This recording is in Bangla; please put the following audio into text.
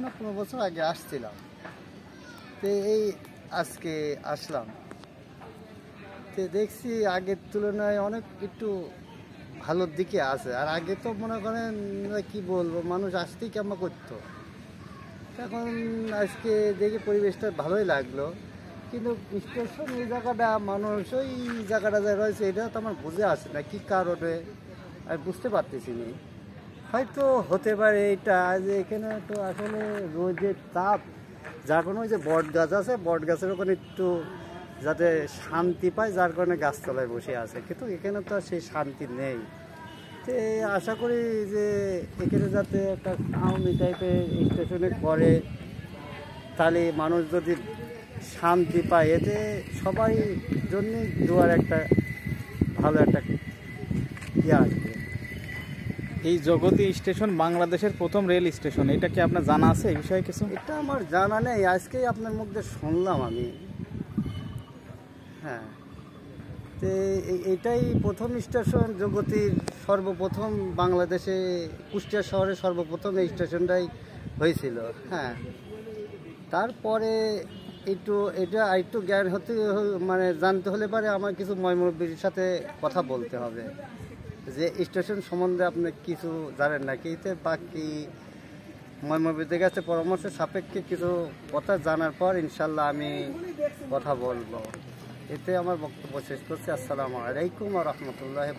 না 15 বছর আগে আসছিলাম, তো এই আজকে আসলাম। তো দেখছি আগের তুলনায় অনেক একটু ভালোর দিকে আছে। আর আগে তো মনে করেন কি বলবো, মানুষ আসতেই কেমন করতো। এখন আজকে দেখি পরিবেশটা ভালোই লাগলো, কিন্তু স্টেশন এই জায়গাটা মানুষ ওই জায়গাটা যা রয়েছে এটা তো আমার বুঝে আসে না কী কারণে, আমি বুঝতে পারতেছি না। হয়তো হতে পারে এটা যে এখানে তো আসলে রোদের তাপ, যার কারণে ওই যে বট গাছ আছে, বট গাছের ওখানে একটু যাতে শান্তি পায়, যার কারণে গাছতলায় বসে আছে, কিন্তু এখানে তো আর সেই শান্তি নেই। তো আশা করি যে এখানে যাতে একটা ছাউনি টাইপের স্টেশনে করে, তাহলে মানুষ যদি শান্তি পায়, এতে সবাই জন্যই দুয়ার একটা ভালো একটা ইয়ে আসবে। এই জগতী স্টেশন বাংলাদেশের প্রথম রেল স্টেশন, এটা কি আপনার জানা আছে এই বিষয়ে কিছু? এটা আমার জানা নেই, আজকেই আপনার মুখে শুনলাম আমি। হ্যাঁ, তো এটাই প্রথম স্টেশন জগতীর, সর্বপ্রথম বাংলাদেশে কুষ্টিয়া শহরে সর্বপ্রথম এই স্টেশনটাই হয়েছিল। হ্যাঁ, তারপরে এটা একটু জ্ঞান হতে মানে জানতে হলে পারে আমার কিছু ময়মনসিংহের সাথে কথা বলতে হবে যে স্টেশন সম্বন্ধে আপনি কিছু জানেন নাকি। বাকি ময়মনসিংহের কাছে পরামর্শ সাপেক্ষে কিছু কথা জানার পর ইনশাল্লাহ আমি কথা বলবো। এতে আমার বক্তব্য শেষ করছি। আসসালামু আলাইকুম ওয়া রাহমাতুল্লাহি।